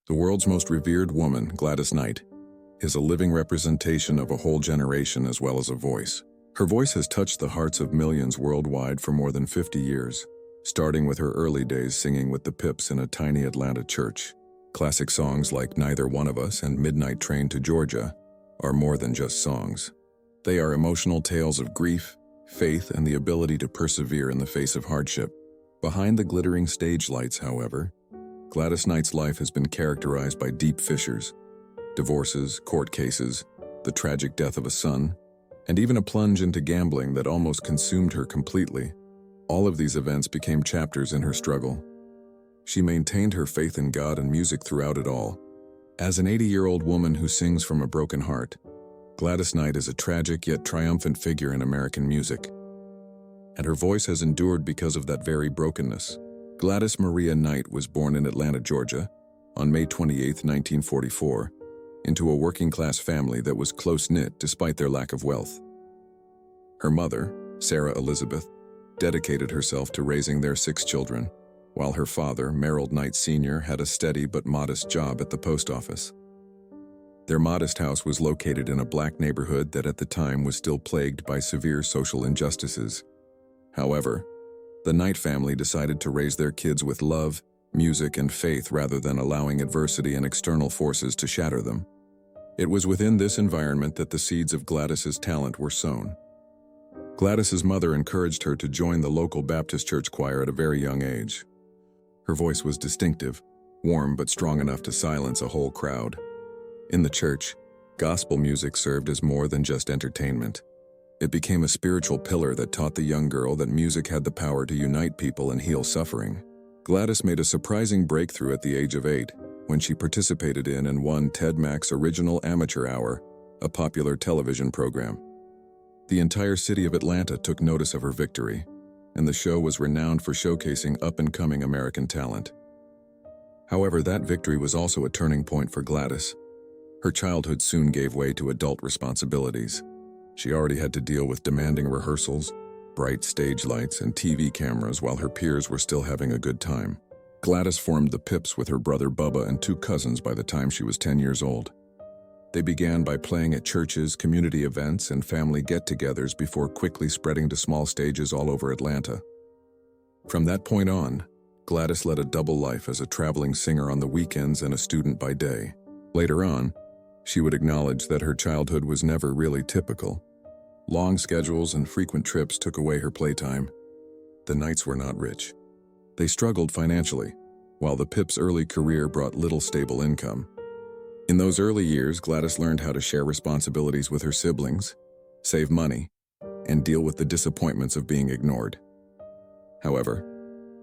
The world's most revered woman, Gladys Knight, is a living representation of a whole generation as well as a voice. Her voice has touched the hearts of millions worldwide for more than 50 years, starting with her early days singing with the Pips in a tiny Atlanta church. Classic songs like Neither One of Us and Midnight Train to Georgia are more than just songs. They are emotional tales of grief, faith, and the ability to persevere in the face of hardship. Behind the glittering stage lights, however, Gladys Knight's life has been characterized by deep fissures, divorces, court cases, the tragic death of a son, and even a plunge into gambling that almost consumed her completely. All of these events became chapters in her struggle. She maintained her faith in God and music throughout it all. As an 80-year-old woman who sings from a broken heart, Gladys Knight is a tragic yet triumphant figure in American music. And her voice has endured because of that very brokenness. Gladys Maria Knight was born in Atlanta, Georgia, on May 28, 1944, into a working-class family that was close-knit despite their lack of wealth. Her mother, Sarah Elizabeth, dedicated herself to raising their 6 children, while her father, Merrill Knight Sr., had a steady but modest job at the post office. Their modest house was located in a black neighborhood that at the time was still plagued by severe social injustices. However, the Knight family decided to raise their kids with love, music, and faith rather than allowing adversity and external forces to shatter them. It was within this environment that the seeds of Gladys's talent were sown. Gladys's mother encouraged her to join the local Baptist church choir at a very young age. Her voice was distinctive, warm but strong enough to silence a whole crowd. In the church, gospel music served as more than just entertainment. It became a spiritual pillar that taught the young girl that music had the power to unite people and heal suffering. Gladys made a surprising breakthrough at the age of 8 when she participated in and won Ted Mack's Original Amateur Hour, a popular television program. The entire city of Atlanta took notice of her victory, and the show was renowned for showcasing up-and-coming American talent. However, that victory was also a turning point for Gladys. Her childhood soon gave way to adult responsibilities. She already had to deal with demanding rehearsals, bright stage lights, and TV cameras while her peers were still having a good time. Gladys formed the Pips with her brother Bubba and 2 cousins by the time she was 10 years old. They began by playing at churches, community events, and family get-togethers before quickly spreading to small stages all over Atlanta. From that point on, Gladys led a double life as a traveling singer on the weekends and a student by day. Later on, she would acknowledge that her childhood was never really typical. Long schedules and frequent trips took away her playtime. The Knights were not rich. They struggled financially, while the Pips' early career brought little stable income. In those early years, Gladys learned how to share responsibilities with her siblings, save money, and deal with the disappointments of being ignored. However,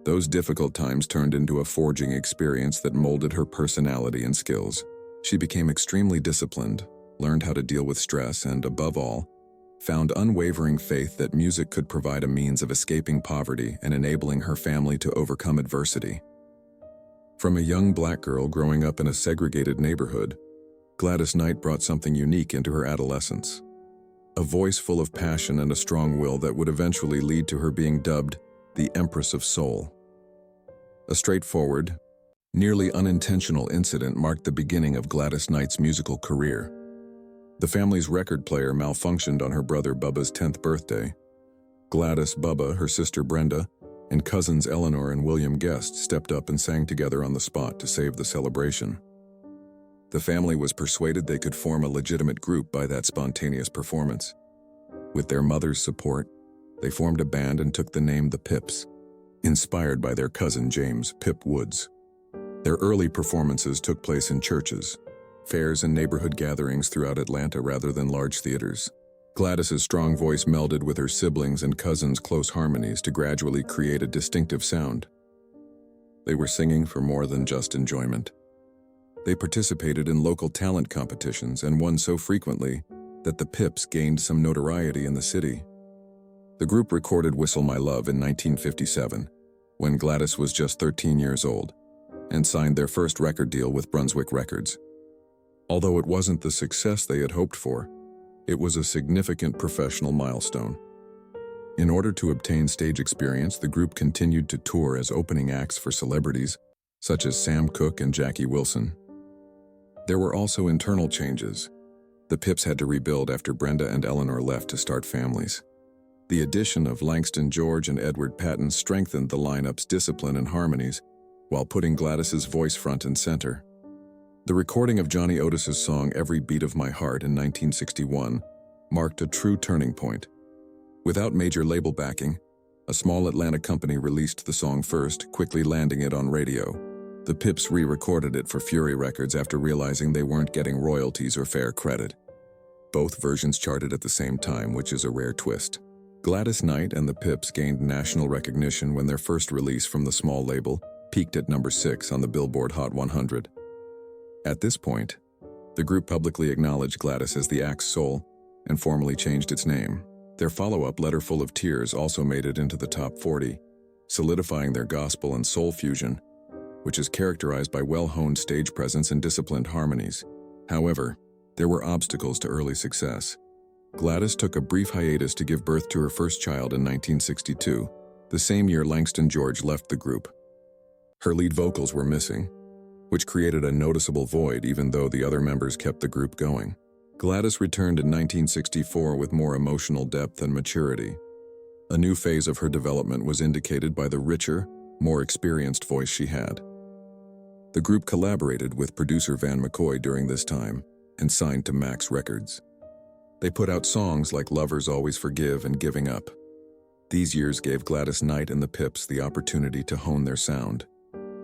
those difficult times turned into a forging experience that molded her personality and skills. She became extremely disciplined, learned how to deal with stress, and, above all, found unwavering faith that music could provide a means of escaping poverty and enabling her family to overcome adversity. From a young black girl growing up in a segregated neighborhood, Gladys Knight brought something unique into her adolescence. A voice full of passion and a strong will that would eventually lead to her being dubbed the Empress of Soul. A straightforward, nearly unintentional incident marked the beginning of Gladys Knight's musical career. The family's record player malfunctioned on her brother Bubba's 10th birthday. Gladys, Bubba, her sister Brenda, and cousins Eleanor and William Guest stepped up and sang together on the spot to save the celebration. The family was persuaded they could form a legitimate group by that spontaneous performance. With their mother's support, they formed a band and took the name The Pips, inspired by their cousin James "Pip" Woods. Their early performances took place in churches, fairs, and neighborhood gatherings throughout Atlanta rather than large theaters. Gladys's strong voice melded with her siblings' and cousins' close harmonies to gradually create a distinctive sound. They were singing for more than just enjoyment. They participated in local talent competitions and won so frequently that the Pips gained some notoriety in the city. The group recorded Whistle My Love in 1957, when Gladys was just 13 years old, and signed their first record deal with Brunswick Records. Although it wasn't the success they had hoped for, it was a significant professional milestone. In order to obtain stage experience, the group continued to tour as opening acts for celebrities such as Sam Cooke and Jackie Wilson. There were also internal changes. The Pips had to rebuild after Brenda and Eleanor left to start families. The addition of Langston George and Edward Patton strengthened the lineup's discipline and harmonies, while putting Gladys's voice front and center. The recording of Johnny Otis's song Every Beat of My Heart in 1961 marked a true turning point. Without major label backing, a small Atlanta company released the song first, quickly landing it on radio. The Pips re-recorded it for Fury Records after realizing they weren't getting royalties or fair credit. Both versions charted at the same time, which is a rare twist. Gladys Knight and the Pips gained national recognition when their first release from the small label peaked at number 6 on the Billboard Hot 100. At this point, the group publicly acknowledged Gladys as the act's soul and formally changed its name. Their follow-up, Letter Full of Tears, also made it into the top 40, solidifying their gospel and soul fusion, which is characterized by well-honed stage presence and disciplined harmonies. However, there were obstacles to early success. Gladys took a brief hiatus to give birth to her first child in 1962, the same year Langston George left the group. Her lead vocals were missing, which created a noticeable void even though the other members kept the group going. Gladys returned in 1964 with more emotional depth and maturity. A new phase of her development was indicated by the richer, more experienced voice she had. The group collaborated with producer Van McCoy during this time and signed to Max Records. They put out songs like Lovers Always Forgive and Giving Up. These years gave Gladys Knight and the Pips the opportunity to hone their sound,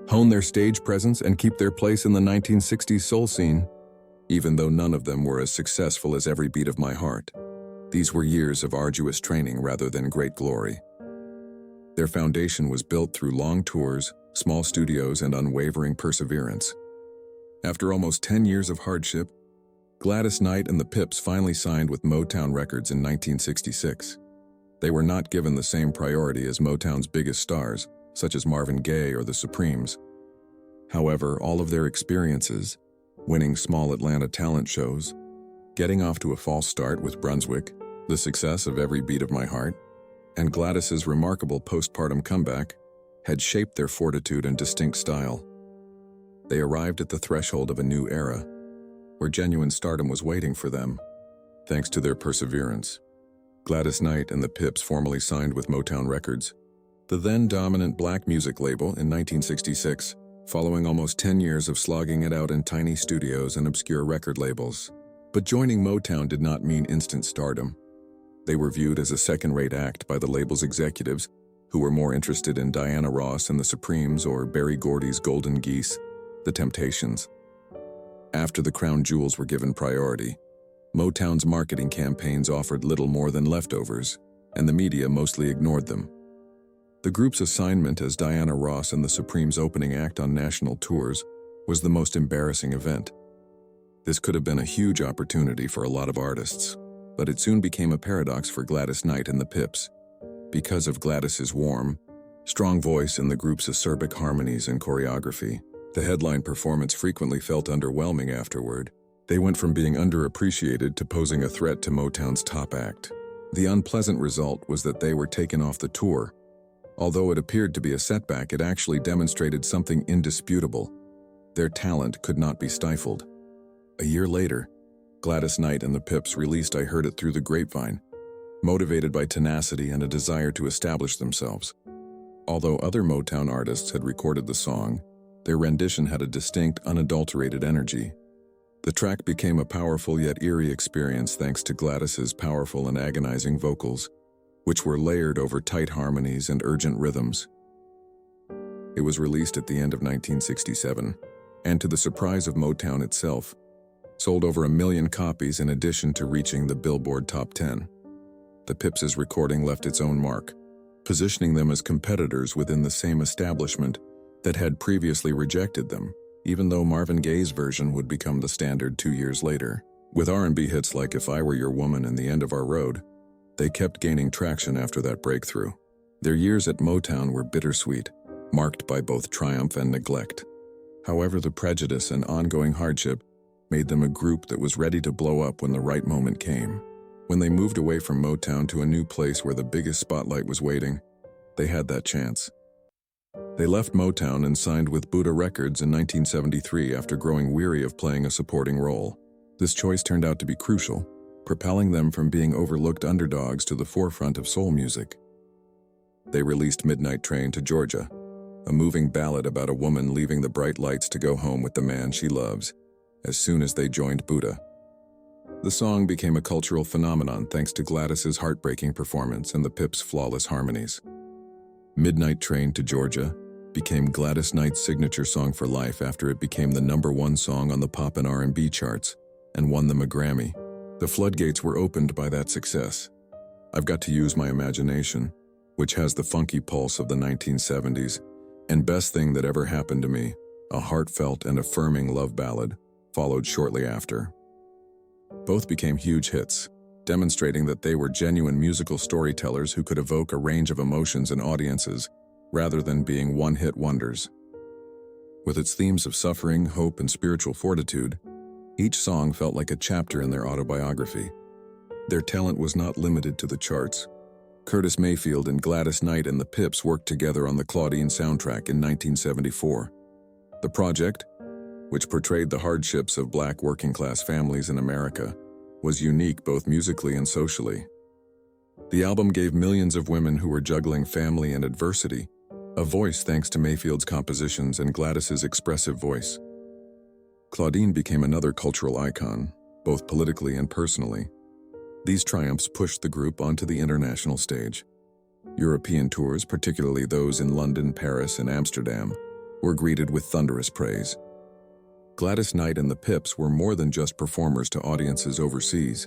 hone their stage presence, and keep their place in the 1960s soul scene. Even though none of them were as successful as Every Beat of My Heart, these were years of arduous training rather than great glory. Their foundation was built through long tours, small studios, and unwavering perseverance. After almost 10 years of hardship, Gladys Knight and the Pips finally signed with Motown Records in 1966. They were not given the same priority as Motown's biggest stars, such as Marvin Gaye or the Supremes. However, all of their experiences, winning small Atlanta talent shows, getting off to a false start with Brunswick, the success of Every Beat of My Heart, and Gladys's remarkable postpartum comeback, had shaped their fortitude and distinct style. They arrived at the threshold of a new era, where genuine stardom was waiting for them, thanks to their perseverance. Gladys Knight and the Pips formally signed with Motown Records, the then-dominant black music label, in 1966, following almost 10 years of slogging it out in tiny studios and obscure record labels. But joining Motown did not mean instant stardom. They were viewed as a second-rate act by the label's executives, who were more interested in Diana Ross and the Supremes or Berry Gordy's Golden Geese, the Temptations. After the crown jewels were given priority, Motown's marketing campaigns offered little more than leftovers, and the media mostly ignored them. The group's assignment as Diana Ross and the Supremes' opening act on national tours was the most embarrassing event. This could have been a huge opportunity for a lot of artists, but it soon became a paradox for Gladys Knight and the Pips. Because of Gladys's warm, strong voice and the group's acerbic harmonies and choreography, the headline performance frequently felt underwhelming afterward. They went from being underappreciated to posing a threat to Motown's top act. The unpleasant result was that they were taken off the tour. Although it appeared to be a setback, it actually demonstrated something indisputable. Their talent could not be stifled. A year later, Gladys Knight and the Pips released I Heard It Through the Grapevine, motivated by tenacity and a desire to establish themselves. Although other Motown artists had recorded the song, their rendition had a distinct, unadulterated energy. The track became a powerful yet eerie experience thanks to Gladys's powerful and agonizing vocals, which were layered over tight harmonies and urgent rhythms. It was released at the end of 1967, and to the surprise of Motown itself, sold over 1 million copies in addition to reaching the Billboard Top 10. The Pips' recording left its own mark, positioning them as competitors within the same establishment that had previously rejected them, even though Marvin Gaye's version would become the standard 2 years later. With R&B hits like If I Were Your Woman and The End of Our Road, they kept gaining traction after that breakthrough. Their years at Motown were bittersweet, marked by both triumph and neglect. However, the prejudice and ongoing hardship made them a group that was ready to blow up when the right moment came. When they moved away from Motown to a new place where the biggest spotlight was waiting, they had that chance. They left Motown and signed with Buddha Records in 1973 after growing weary of playing a supporting role. This choice turned out to be crucial, propelling them from being overlooked underdogs to the forefront of soul music. They released Midnight Train to Georgia, a moving ballad about a woman leaving the bright lights to go home with the man she loves, as soon as they joined Buddha. The song became a cultural phenomenon thanks to Gladys's heartbreaking performance and the Pips' flawless harmonies. Midnight Train to Georgia became Gladys Knight's signature song for life after it became the #1 song on the pop and R&B charts and won them a Grammy. The floodgates were opened by that success. I've Got to Use My Imagination, which has the funky pulse of the 1970s, and Best Thing That Ever Happened to Me, a heartfelt and affirming love ballad, followed shortly after. Both became huge hits, demonstrating that they were genuine musical storytellers who could evoke a range of emotions in audiences rather than being one-hit wonders. With its themes of suffering, hope, and spiritual fortitude, each song felt like a chapter in their autobiography. Their talent was not limited to the charts. Curtis Mayfield and Gladys Knight and the Pips worked together on the Claudine soundtrack in 1974. The project, which portrayed the hardships of black working-class families in America, was unique both musically and socially. The album gave millions of women who were juggling family and adversity a voice thanks to Mayfield's compositions and Gladys's expressive voice. Claudine became another cultural icon, both politically and personally. These triumphs pushed the group onto the international stage. European tours, particularly those in London, Paris, and Amsterdam, were greeted with thunderous praise. Gladys Knight and the Pips were more than just performers to audiences overseas.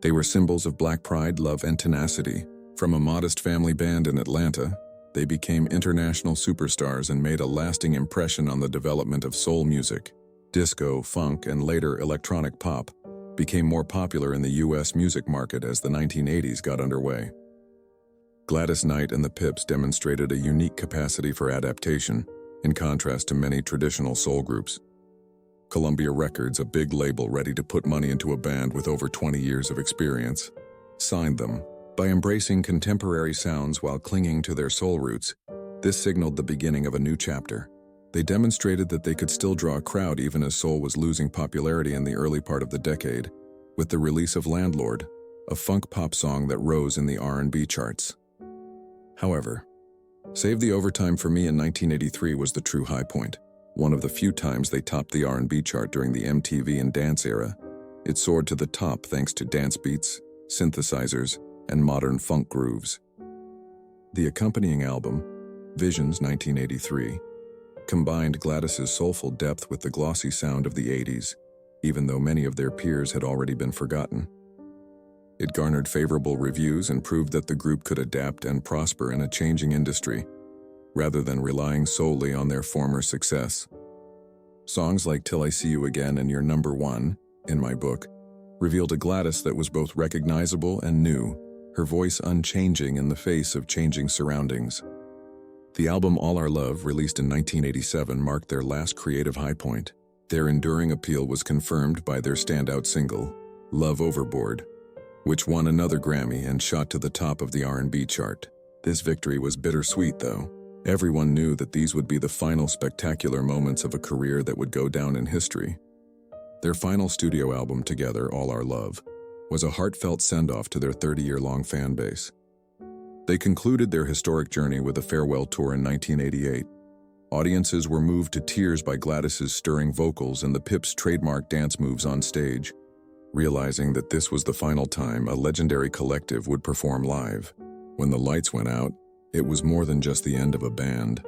They were symbols of black pride, love, and tenacity. From a modest family band in Atlanta, they became international superstars and made a lasting impression on the development of soul music. Disco, funk, and later electronic pop became more popular in the U.S. music market as the 1980s got underway. Gladys Knight and the Pips demonstrated a unique capacity for adaptation, in contrast to many traditional soul groups. Columbia Records, a big label ready to put money into a band with over 20 years of experience, signed them. By embracing contemporary sounds while clinging to their soul roots, this signaled the beginning of a new chapter. They demonstrated that they could still draw a crowd even as soul was losing popularity in the early part of the decade, with the release of Landlord, a funk pop song that rose in the R&B charts. However, Save the Overtime for Me in 1983 was the true high point. One of the few times they topped the R&B chart during the MTV and dance era. It soared to the top thanks to dance beats, synthesizers, and modern funk grooves. The accompanying album, Visions 1983, combined Gladys's soulful depth with the glossy sound of the 80s, even though many of their peers had already been forgotten. It garnered favorable reviews and proved that the group could adapt and prosper in a changing industry, rather than relying solely on their former success. Songs like Till I See You Again and You're Number One, in my book, revealed a Gladys that was both recognizable and new, her voice unchanging in the face of changing surroundings. The album All Our Love, released in 1987, marked their last creative high point. Their enduring appeal was confirmed by their standout single, Love Overboard, which won another Grammy and shot to the top of the R&B chart. This victory was bittersweet, though. Everyone knew that these would be the final spectacular moments of a career that would go down in history. Their final studio album together, All Our Love, was a heartfelt send-off to their 30-year-long fan base. They concluded their historic journey with a farewell tour in 1988. Audiences were moved to tears by Gladys's stirring vocals and the Pips' trademark dance moves on stage, realizing that this was the final time a legendary collective would perform live. When the lights went out, it was more than just the end of a band.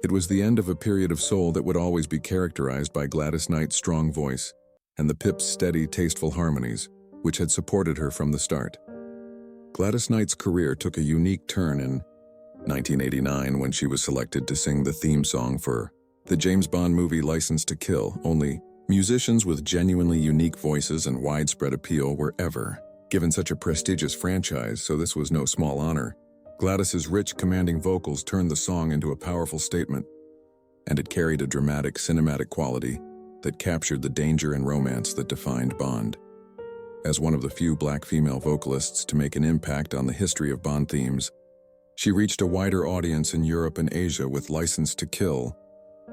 It was the end of a period of soul that would always be characterized by Gladys Knight's strong voice and the Pips' steady, tasteful harmonies, which had supported her from the start. Gladys Knight's career took a unique turn in 1989 when she was selected to sing the theme song for the James Bond movie License to Kill. Only musicians with genuinely unique voices and widespread appeal were ever given such a prestigious franchise, so this was no small honor. Gladys's rich, commanding vocals turned the song into a powerful statement, and it carried a dramatic, cinematic quality that captured the danger and romance that defined Bond. As one of the few black female vocalists to make an impact on the history of Bond themes, She reached a wider audience in Europe and Asia with License to Kill,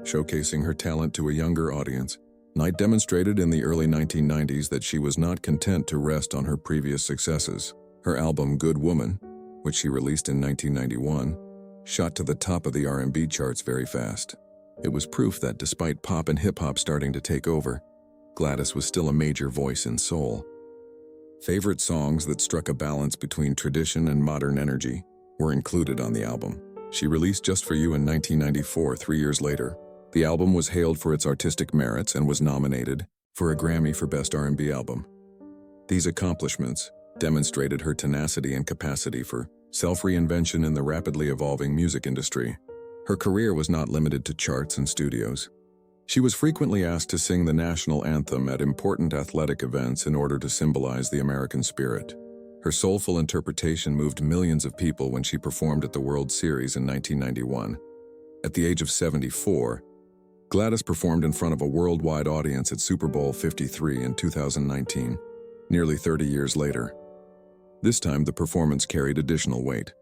showcasing her talent to a younger audience. Knight demonstrated in the early 1990s that she was not content to rest on her previous successes. Her album Good Woman, which she released in 1991, shot to the top of the R&B charts very fast. It was proof that despite pop and hip-hop starting to take over, Gladys was still a major voice in soul. Favorite songs that struck a balance between tradition and modern energy were included on the album. She released Just For You in 1994, 3 years later. The album was hailed for its artistic merits and was nominated for a Grammy for Best R&B Album. These accomplishments demonstrated her tenacity and capacity for self-reinvention in the rapidly evolving music industry. Her career was not limited to charts and studios. She was frequently asked to sing the national anthem at important athletic events in order to symbolize the American spirit. Her soulful interpretation moved millions of people when she performed at the World Series in 1991. At the age of 74, Gladys performed in front of a worldwide audience at Super Bowl 53 in 2019, nearly 30 years later. This time, the performance carried additional weight.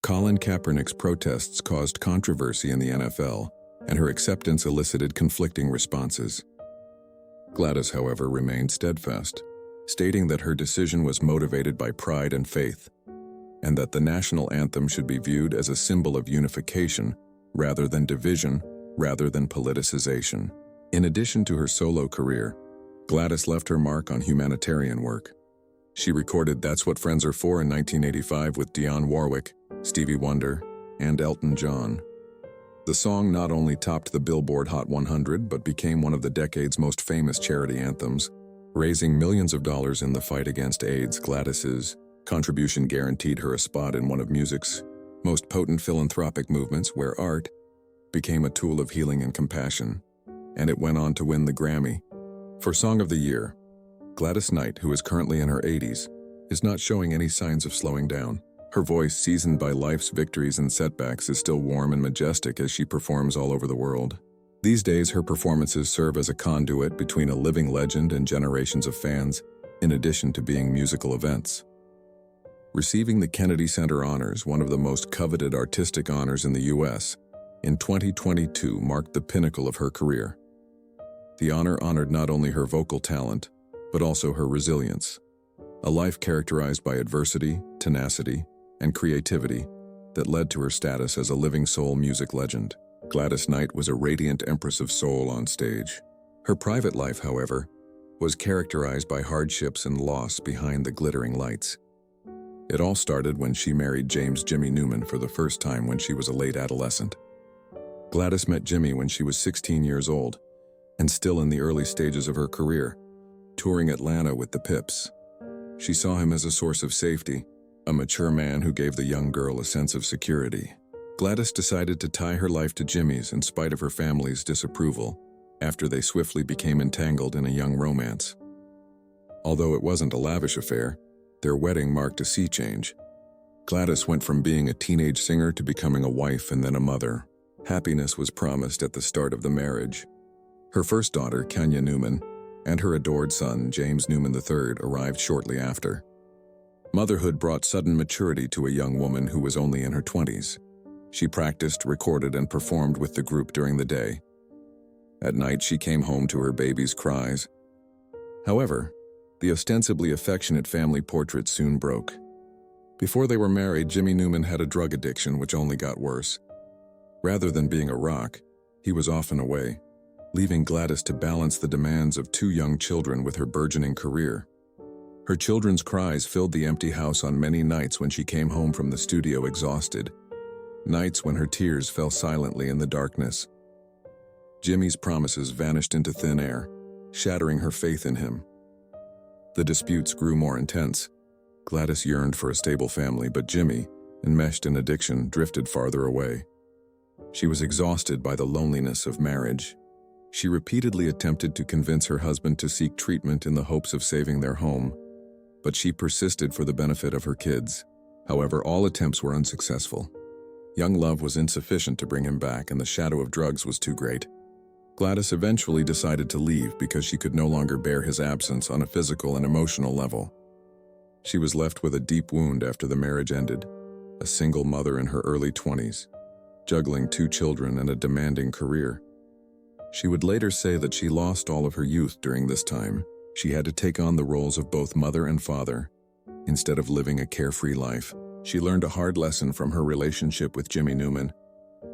Colin Kaepernick's protests caused controversy in the NFL, and her acceptance elicited conflicting responses. Gladys, however, remained steadfast, stating that her decision was motivated by pride and faith, and that the national anthem should be viewed as a symbol of unification rather than division, rather than politicization. In addition to her solo career, Gladys left her mark on humanitarian work. She recorded That's What Friends Are For in 1985 with Dionne Warwick, Stevie Wonder, and Elton John. The song not only topped the Billboard Hot 100 but became one of the decade's most famous charity anthems, raising millions of dollars in the fight against AIDS. Gladys's contribution guaranteed her a spot in one of music's most potent philanthropic movements, where art became a tool of healing and compassion, and it went on to win the Grammy for Song of the Year. Gladys Knight, who is currently in her 80s, is not showing any signs of slowing down. Her voice, seasoned by life's victories and setbacks, is still warm and majestic as she performs all over the world. These days, her performances serve as a conduit between a living legend and generations of fans, in addition to being musical events. Receiving the Kennedy Center Honors, one of the most coveted artistic honors in the U.S., in 2022 marked the pinnacle of her career. The honor honored not only her vocal talent, but also her resilience, a life characterized by adversity, tenacity, and creativity that led to her status as a living soul music legend. Gladys Knight was a radiant Empress of Soul on stage. Her private life, however, was characterized by hardships and loss behind the glittering lights. It all started when she married James "Jimmy" Newman for the first time when she was a late adolescent. Gladys met Jimmy when she was 16 years old, and still in the early stages of her career, touring Atlanta with the Pips. She saw him as a source of safety, a mature man who gave the young girl a sense of security. Gladys decided to tie her life to Jimmy's in spite of her family's disapproval, after they swiftly became entangled in a young romance. Although it wasn't a lavish affair, their wedding marked a sea change. Gladys went from being a teenage singer to becoming a wife and then a mother. Happiness was promised at the start of the marriage. Her first daughter, Kenya Newman, and her adored son, James Newman III, arrived shortly after. Motherhood brought sudden maturity to a young woman who was only in her 20s. She practiced, recorded, and performed with the group during the day. At night, she came home to her baby's cries. However, the ostensibly affectionate family portrait soon broke. Before they were married, Jimmy Newman had a drug addiction which only got worse. Rather than being a rock, he was often away, leaving Gladys to balance the demands of 2 young children with her burgeoning career. Her children's cries filled the empty house on many nights when she came home from the studio exhausted, nights when her tears fell silently in the darkness. Jimmy's promises vanished into thin air, shattering her faith in him. The disputes grew more intense. Gladys yearned for a stable family, but Jimmy, enmeshed in addiction, drifted farther away. She was exhausted by the loneliness of marriage. She repeatedly attempted to convince her husband to seek treatment in the hopes of saving their home, but she persisted for the benefit of her kids. However, all attempts were unsuccessful. Young love was insufficient to bring him back, and the shadow of drugs was too great. Gladys eventually decided to leave because she could no longer bear his absence on a physical and emotional level. She was left with a deep wound after the marriage ended, a single mother in her early 20s, juggling 2 children and a demanding career. She would later say that she lost all of her youth during this time. She had to take on the roles of both mother and father, instead of living a carefree life. She learned a hard lesson from her relationship with Jimmy Newman,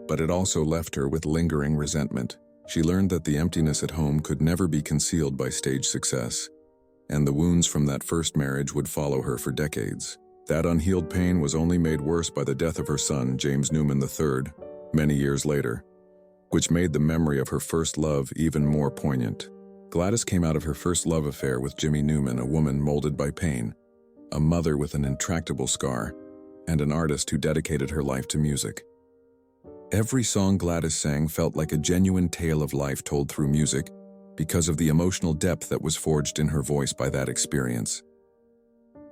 but it also left her with lingering resentment. She learned that the emptiness at home could never be concealed by stage success, and the wounds from that first marriage would follow her for decades. That unhealed pain was only made worse by the death of her son, James Newman III, many years later, which made the memory of her first love even more poignant. Gladys came out of her first love affair with Jimmy Newman, a woman molded by pain, a mother with an intractable scar, and an artist who dedicated her life to music. Every song Gladys sang felt like a genuine tale of life told through music because of the emotional depth that was forged in her voice by that experience.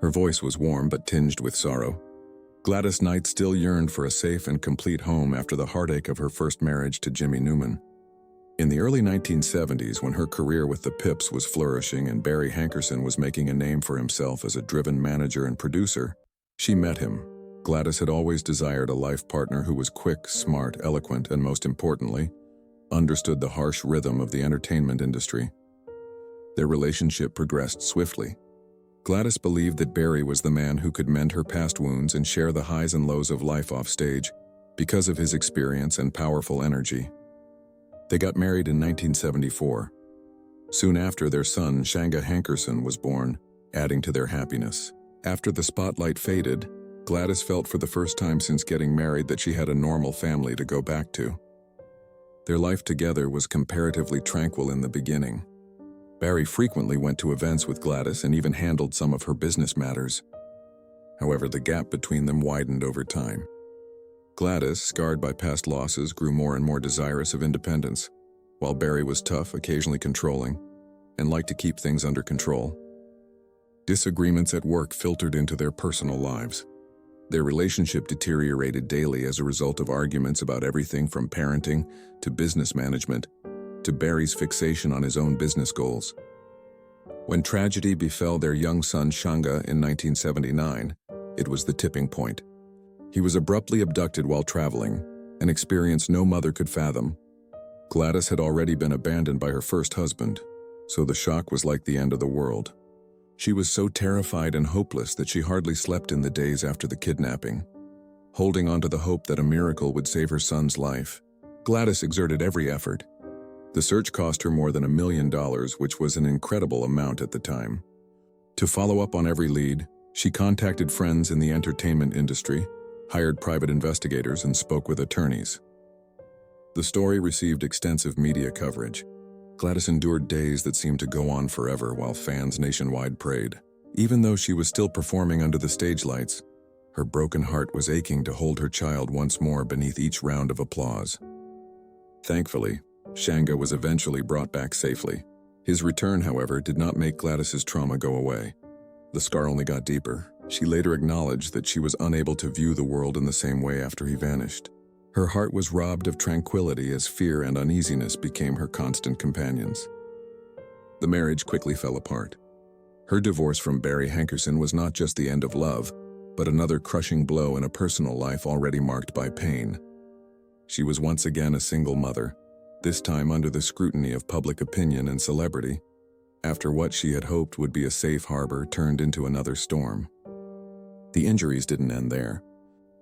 Her voice was warm but tinged with sorrow. Gladys Knight still yearned for a safe and complete home after the heartache of her first marriage to Jimmy Newman. In the early 1970s, when her career with the Pips was flourishing and Barry Hankerson was making a name for himself as a driven manager and producer, she met him. Gladys had always desired a life partner who was quick, smart, eloquent, and most importantly, understood the harsh rhythm of the entertainment industry. Their relationship progressed swiftly. Gladys believed that Barry was the man who could mend her past wounds and share the highs and lows of life off stage because of his experience and powerful energy. They got married in 1974. Soon after, their son, Shanga Hankerson, was born, adding to their happiness. After the spotlight faded, Gladys felt for the first time since getting married that she had a normal family to go back to. Their life together was comparatively tranquil in the beginning. Barry frequently went to events with Gladys and even handled some of her business matters. However, the gap between them widened over time. Gladys, scarred by past losses, grew more and more desirous of independence, while Barry was tough, occasionally controlling, and liked to keep things under control. Disagreements at work filtered into their personal lives. Their relationship deteriorated daily as a result of arguments about everything from parenting to business management, to Barry's fixation on his own business goals. When tragedy befell their young son Shanga in 1979, it was the tipping point. He was abruptly abducted while traveling, an experience no mother could fathom. Gladys had already been abandoned by her first husband, so the shock was like the end of the world. She was so terrified and hopeless that she hardly slept in the days after the kidnapping. Holding on to the hope that a miracle would save her son's life, Gladys exerted every effort. The search cost her more than $1 million, which was an incredible amount at the time. To follow up on every lead, she contacted friends in the entertainment industry, hired private investigators, and spoke with attorneys. The story received extensive media coverage. Gladys endured days that seemed to go on forever while fans nationwide prayed. Even though she was still performing under the stage lights, her broken heart was aching to hold her child once more beneath each round of applause. Thankfully, Shanga was eventually brought back safely. His return, however, did not make Gladys's trauma go away. The scar only got deeper. She later acknowledged that she was unable to view the world in the same way after he vanished. Her heart was robbed of tranquility as fear and uneasiness became her constant companions. The marriage quickly fell apart. Her divorce from Barry Hankerson was not just the end of love, but another crushing blow in a personal life already marked by pain. She was once again a single mother, this time under the scrutiny of public opinion and celebrity, after what she had hoped would be a safe harbor turned into another storm. The injuries didn't end there.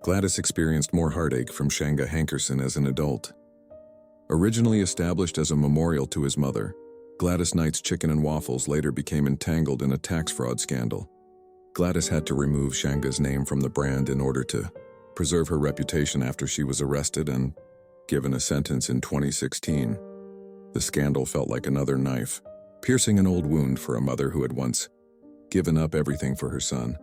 Gladys experienced more heartache from Shanga Hankerson as an adult. Originally established as a memorial to his mother, Gladys Knight's Chicken and Waffles later became entangled in a tax fraud scandal. Gladys had to remove Shanga's name from the brand in order to preserve her reputation after she was arrested and given a sentence in 2016. The scandal felt like another knife, piercing an old wound for a mother who had once given up everything for her son.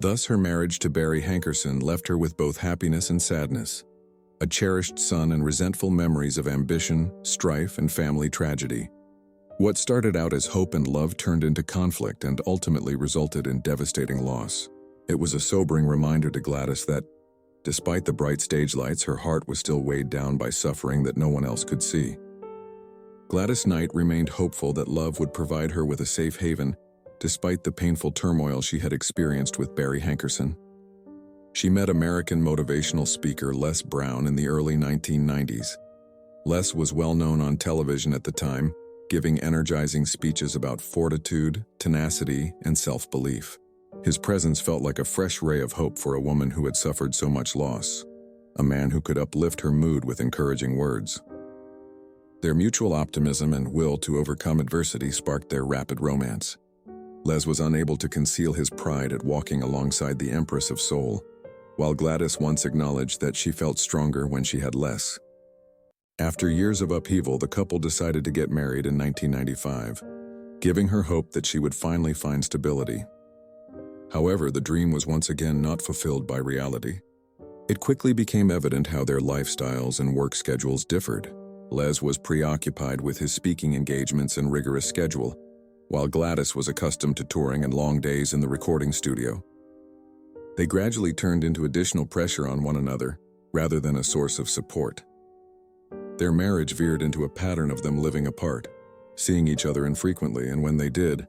Thus, her marriage to Barry Hankerson left her with both happiness and sadness, a cherished son and resentful memories of ambition, strife, and family tragedy. What started out as hope and love turned into conflict and ultimately resulted in devastating loss. It was a sobering reminder to Gladys that, despite the bright stage lights, her heart was still weighed down by suffering that no one else could see. Gladys Knight remained hopeful that love would provide her with a safe haven, despite the painful turmoil she had experienced with Barry Hankerson. She met American motivational speaker Les Brown in the early 1990s. Les was well known on television at the time, giving energizing speeches about fortitude, tenacity, and self-belief. His presence felt like a fresh ray of hope for a woman who had suffered so much loss, a man who could uplift her mood with encouraging words. Their mutual optimism and will to overcome adversity sparked their rapid romance. Les was unable to conceal his pride at walking alongside the Empress of Soul, while Gladys once acknowledged that she felt stronger when she had less. After years of upheaval, the couple decided to get married in 1995, giving her hope that she would finally find stability. However, the dream was once again not fulfilled by reality. It quickly became evident how their lifestyles and work schedules differed. Les was preoccupied with his speaking engagements and rigorous schedule, while Gladys was accustomed to touring and long days in the recording studio. They gradually turned into additional pressure on one another, rather than a source of support. Their marriage veered into a pattern of them living apart, seeing each other infrequently, and when they did,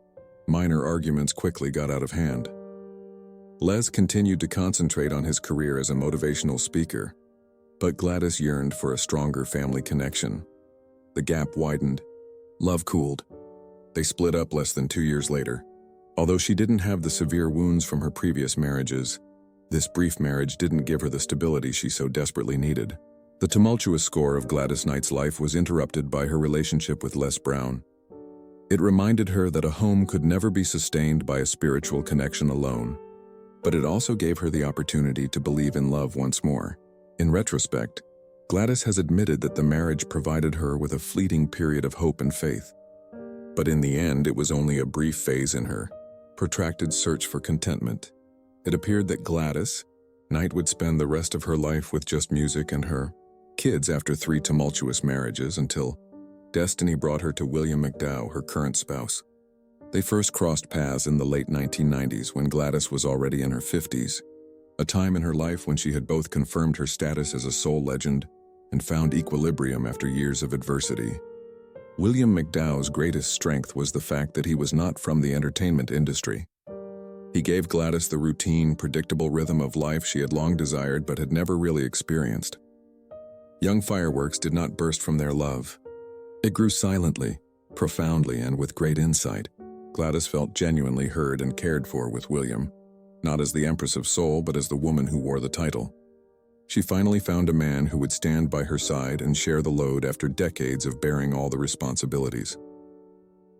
minor arguments quickly got out of hand. Les continued to concentrate on his career as a motivational speaker, but Gladys yearned for a stronger family connection. The gap widened. Love cooled. They split up less than 2 years later. Although she didn't have the severe wounds from her previous marriages, this brief marriage didn't give her the stability she so desperately needed. The tumultuous score of Gladys Knight's life was interrupted by her relationship with Les Brown. It reminded her that a home could never be sustained by a spiritual connection alone, but it also gave her the opportunity to believe in love once more. In retrospect, Gladys has admitted that the marriage provided her with a fleeting period of hope and faith. But in the end, it was only a brief phase in her protracted search for contentment. It appeared that Gladys Knight would spend the rest of her life with just music and her kids after 3 tumultuous marriages, until destiny brought her to William McDowell, her current spouse. They first crossed paths in the late 1990s when Gladys was already in her 50s, a time in her life when she had both confirmed her status as a soul legend and found equilibrium after years of adversity. William McDowell's greatest strength was the fact that he was not from the entertainment industry. He gave Gladys the routine, predictable rhythm of life she had long desired but had never really experienced. Young fireworks did not burst from their love. It grew silently, profoundly, and with great insight. Gladys felt genuinely heard and cared for with William, not as the Empress of Soul, but as the woman who wore the title. She finally found a man who would stand by her side and share the load after decades of bearing all the responsibilities.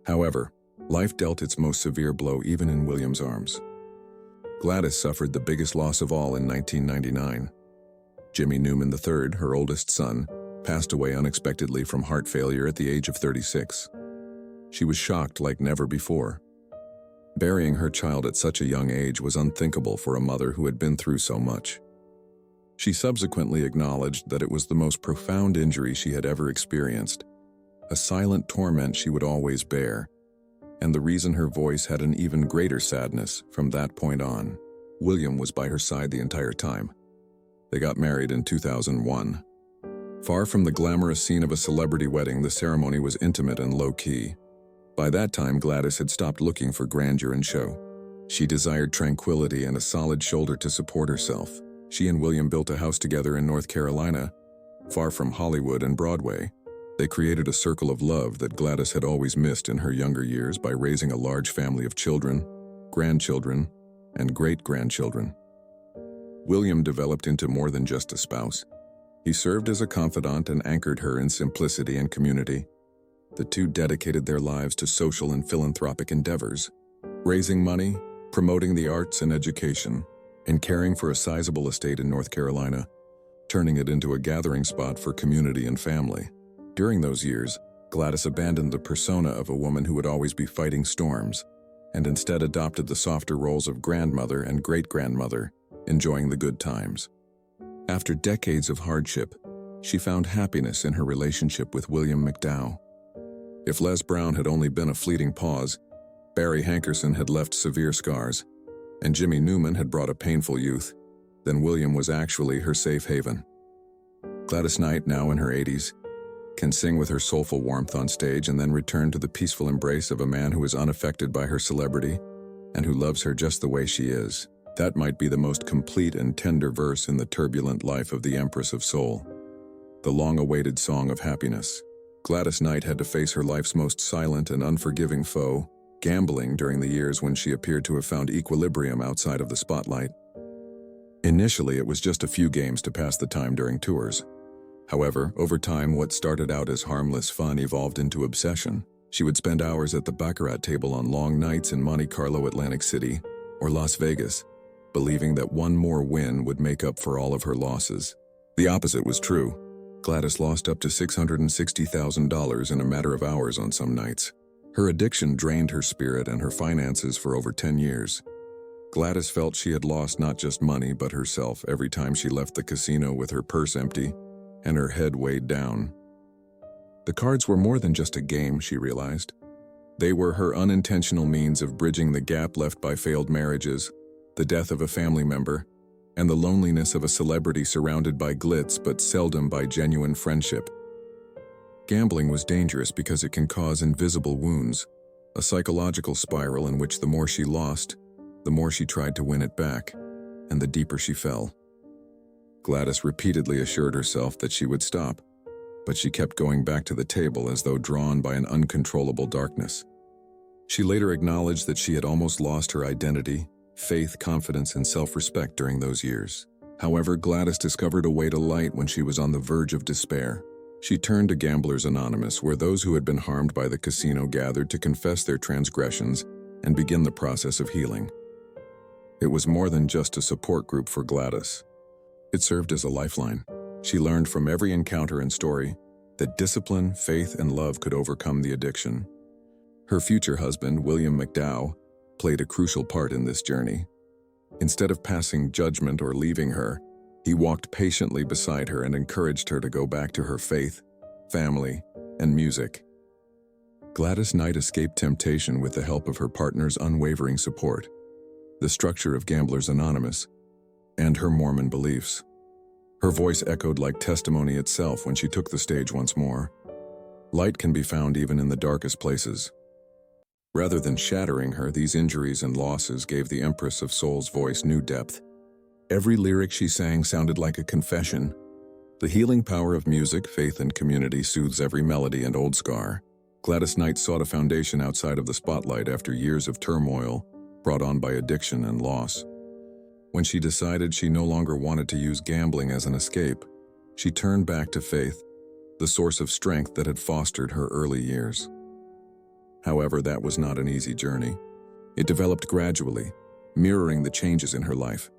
However, life dealt its most severe blow even in William's arms. Gladys suffered the biggest loss of all in 1999. Jimmy Newman III, her oldest son, passed away unexpectedly from heart failure at the age of 36. She was shocked like never before. Burying her child at such a young age was unthinkable for a mother who had been through so much. She subsequently acknowledged that it was the most profound injury she had ever experienced, a silent torment she would always bear, and the reason her voice had an even greater sadness from that point on. William was by her side the entire time. They got married in 2001. Far from the glamorous scene of a celebrity wedding, the ceremony was intimate and low-key. By that time, Gladys had stopped looking for grandeur and show. She desired tranquility and a solid shoulder to support herself. She and William built a house together in North Carolina, far from Hollywood and Broadway. They created a circle of love that Gladys had always missed in her younger years by raising a large family of children, grandchildren, and great-grandchildren. William developed into more than just a spouse. He served as a confidant and anchored her in simplicity and community. The two dedicated their lives to social and philanthropic endeavors, raising money, promoting the arts and education, and caring for a sizable estate in North Carolina, turning it into a gathering spot for community and family. During those years, Gladys abandoned the persona of a woman who would always be fighting storms, and instead adopted the softer roles of grandmother and great-grandmother, enjoying the good times. After decades of hardship, she found happiness in her relationship with William McDowell. If Les Brown had only been a fleeting pause, Barry Hankerson had left severe scars, and Jimmy Newman had brought a painful youth, then William was actually her safe haven. Gladys Knight, now in her 80s, can sing with her soulful warmth on stage and then return to the peaceful embrace of a man who is unaffected by her celebrity and who loves her just the way she is. That might be the most complete and tender verse in the turbulent life of the Empress of Soul. The long-awaited song of happiness. Gladys Knight had to face her life's most silent and unforgiving foe, gambling, during the years when she appeared to have found equilibrium outside of the spotlight. Initially, it was just a few games to pass the time during tours. However, over time, what started out as harmless fun evolved into obsession. She would spend hours at the baccarat table on long nights in Monte Carlo, Atlantic City, or Las Vegas, believing that one more win would make up for all of her losses. The opposite was true. Gladys lost up to $660,000 in a matter of hours on some nights. Her addiction drained her spirit and her finances for over 10 years. Gladys felt she had lost not just money but herself every time she left the casino with her purse empty and her head weighed down. The cards were more than just a game, she realized. They were her unintentional means of bridging the gap left by failed marriages, the death of a family member, and the loneliness of a celebrity surrounded by glitz but seldom by genuine friendship. Gambling was dangerous because it can cause invisible wounds, a psychological spiral in which the more she lost, the more she tried to win it back, and the deeper she fell. Gladys repeatedly assured herself that she would stop, but she kept going back to the table as though drawn by an uncontrollable darkness. She later acknowledged that she had almost lost her identity, faith, confidence, and self-respect during those years. However, Gladys discovered a way to light when she was on the verge of despair. She turned to Gamblers Anonymous, where those who had been harmed by the casino gathered to confess their transgressions and begin the process of healing. It was more than just a support group for Gladys. It served as a lifeline. She learned from every encounter and story that discipline, faith, and love could overcome the addiction. Her future husband, William McDowell, played a crucial part in this journey. Instead of passing judgment or leaving her, he walked patiently beside her and encouraged her to go back to her faith, family, and music. Gladys Knight escaped temptation with the help of her partner's unwavering support, the structure of Gamblers Anonymous, and her Mormon beliefs. Her voice echoed like testimony itself when she took the stage once more. Light can be found even in the darkest places. Rather than shattering her, these injuries and losses gave the Empress of Soul's voice new depth. Every lyric she sang sounded like a confession. The healing power of music, faith, and community soothes every melody and old scar. Gladys Knight sought a foundation outside of the spotlight after years of turmoil brought on by addiction and loss. When she decided she no longer wanted to use gambling as an escape, she turned back to faith, the source of strength that had fostered her early years. However, that was not an easy journey. It developed gradually, mirroring the changes in her life.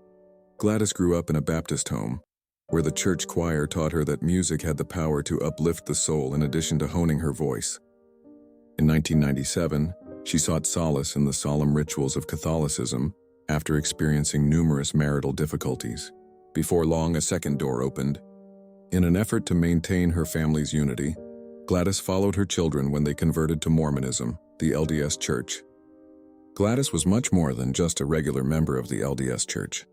Gladys grew up in a Baptist home, where the church choir taught her that music had the power to uplift the soul in addition to honing her voice. In 1997, she sought solace in the solemn rituals of Catholicism after experiencing numerous marital difficulties. Before long, a second door opened. In an effort to maintain her family's unity, Gladys followed her children when they converted to Mormonism, the LDS Church. Gladys was much more than just a regular member of the LDS Church.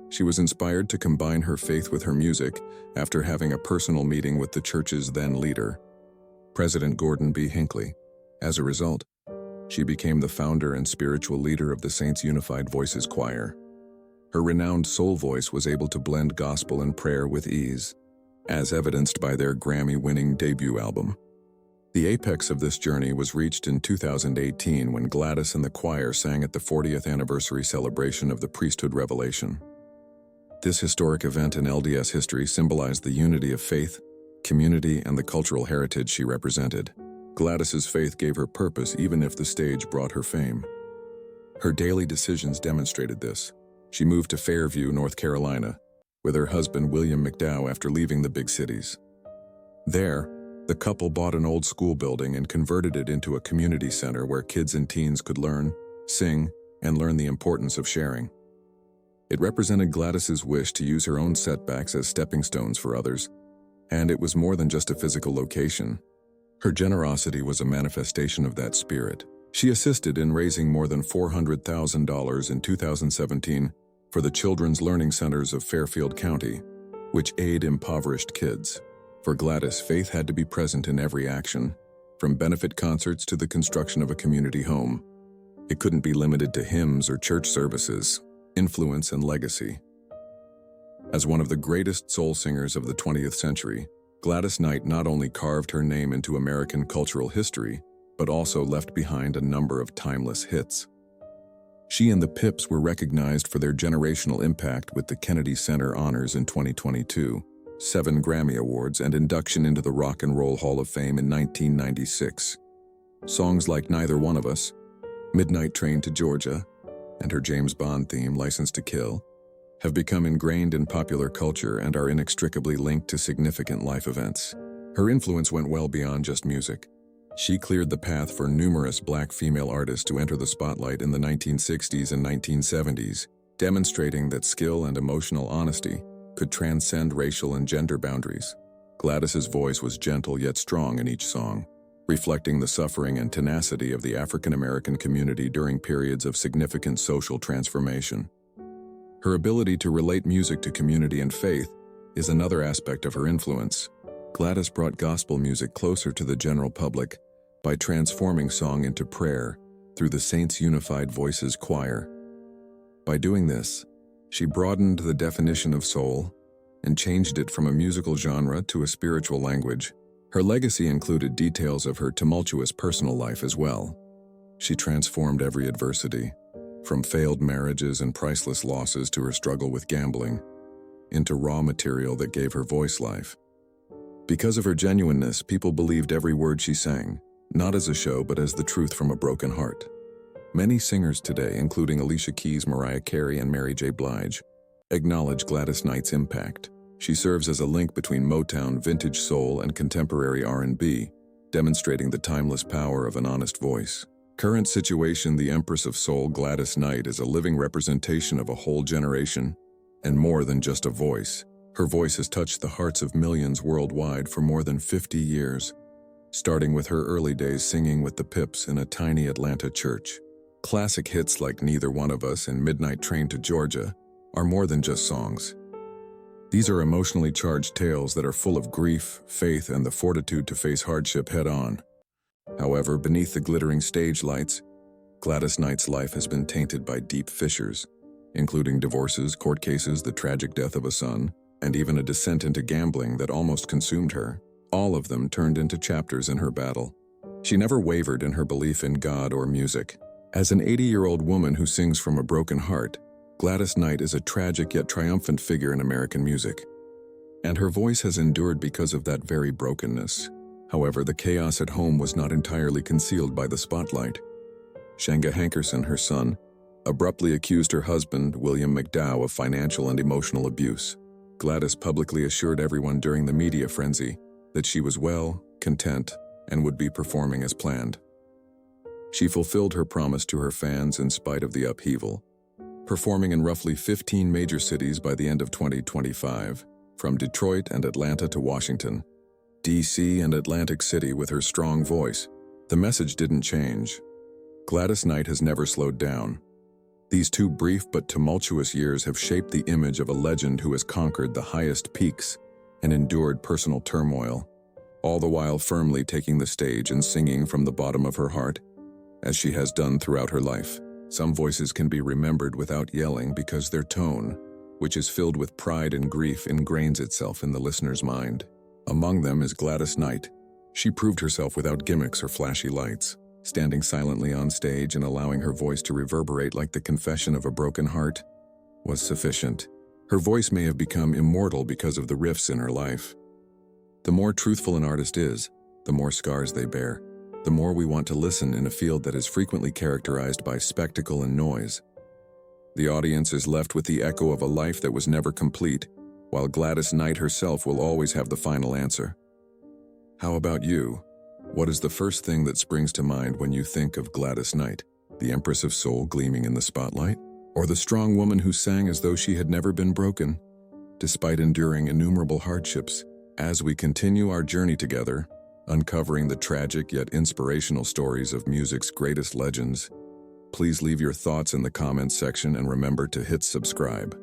She was inspired to combine her faith with her music after having a personal meeting with the church's then leader, President Gordon B. Hinckley. As a result, she became the founder and spiritual leader of the Saints Unified Voices Choir. Her renowned soul voice was able to blend gospel and prayer with ease, as evidenced by their Grammy-winning debut album. The apex of this journey was reached in 2018 when Gladys and the choir sang at the 40th anniversary celebration of the Priesthood Revelation. This historic event in LDS history symbolized the unity of faith, community, and the cultural heritage she represented. Gladys's faith gave her purpose even if the stage brought her fame. Her daily decisions demonstrated this. She moved to Fairview, North Carolina, with her husband William McDowell after leaving the big cities. There, the couple bought an old school building and converted it into a community center where kids and teens could learn, sing, and learn the importance of sharing. It represented Gladys's wish to use her own setbacks as stepping stones for others, and it was more than just a physical location. Her generosity was a manifestation of that spirit. She assisted in raising more than $400,000 in 2017 for the Children's Learning Centers of Fairfield County, which aid impoverished kids. For Gladys, faith had to be present in every action, from benefit concerts to the construction of a community home. It couldn't be limited to hymns or church services. influence, and legacy. As one of the greatest soul singers of the 20th century, Gladys Knight not only carved her name into American cultural history, but also left behind a number of timeless hits. She and the Pips were recognized for their generational impact with the Kennedy Center Honors in 2022, 7 Grammy Awards, and induction into the Rock and Roll Hall of Fame in 1996. Songs like Neither One of Us, Midnight Train to Georgia, and her James Bond theme, License to Kill, have become ingrained in popular culture and are inextricably linked to significant life events. Her influence went well beyond just music. She cleared the path for numerous Black female artists to enter the spotlight in the 1960s and 1970s, demonstrating that skill and emotional honesty could transcend racial and gender boundaries. Gladys's voice was gentle yet strong in each song, reflecting the suffering and tenacity of the African American community during periods of significant social transformation. Her ability to relate music to community and faith is another aspect of her influence. Gladys brought gospel music closer to the general public by transforming song into prayer through the Saints Unified Voices Choir. By doing this, she broadened the definition of soul and changed it from a musical genre to a spiritual language. Her legacy included details of her tumultuous personal life as well. She transformed every adversity, from failed marriages and priceless losses to her struggle with gambling, into raw material that gave her voice life. Because of her genuineness, people believed every word she sang, not as a show but as the truth from a broken heart. Many singers today, including Alicia Keys, Mariah Carey, and Mary J. Blige, acknowledge Gladys Knight's impact. She serves as a link between Motown, vintage soul, and contemporary R&B, demonstrating the timeless power of an honest voice. Current situation: the Empress of Soul, Gladys Knight, is a living representation of a whole generation, and more than just a voice. Her voice has touched the hearts of millions worldwide for more than 50 years, starting with her early days singing with the Pips in a tiny Atlanta church. Classic hits like Neither One of Us and Midnight Train to Georgia are more than just songs. These are emotionally charged tales that are full of grief, faith, and the fortitude to face hardship head-on. However, beneath the glittering stage lights, Gladys Knight's life has been tainted by deep fissures, including divorces, court cases, the tragic death of a son, and even a descent into gambling that almost consumed her. All of them turned into chapters in her battle. She never wavered in her belief in God or music. As an 80-year-old woman who sings from a broken heart, Gladys Knight is a tragic yet triumphant figure in American music. And her voice has endured because of that very brokenness. However, the chaos at home was not entirely concealed by the spotlight. Shenga Hankerson, her son, abruptly accused her husband, William McDowell, of financial and emotional abuse. Gladys publicly assured everyone during the media frenzy that she was well, content, and would be performing as planned. She fulfilled her promise to her fans in spite of the upheaval, performing in roughly 15 major cities by the end of 2025, from Detroit and Atlanta to Washington, D.C. and Atlantic City. With her strong voice, the message didn't change. Gladys Knight has never slowed down. These 2 brief but tumultuous years have shaped the image of a legend who has conquered the highest peaks and endured personal turmoil, all the while firmly taking the stage and singing from the bottom of her heart, as she has done throughout her life. Some voices can be remembered without yelling because their tone, which is filled with pride and grief, ingrains itself in the listener's mind. Among them is Gladys Knight. She proved herself without gimmicks or flashy lights, standing silently on stage and allowing her voice to reverberate like the confession of a broken heart was sufficient. Her voice may have become immortal because of the rifts in her life. The more truthful an artist is, the more scars they bear. The more we want to listen in a field that is frequently characterized by spectacle and noise. The audience is left with the echo of a life that was never complete, while Gladys Knight herself will always have the final answer. How about you? What is the first thing that springs to mind when you think of Gladys Knight? The Empress of Soul gleaming in the spotlight? Or the strong woman who sang as though she had never been broken, despite enduring innumerable hardships? As we continue our journey together, uncovering the tragic yet inspirational stories of music's greatest legends, please leave your thoughts in the comments section and remember to hit subscribe.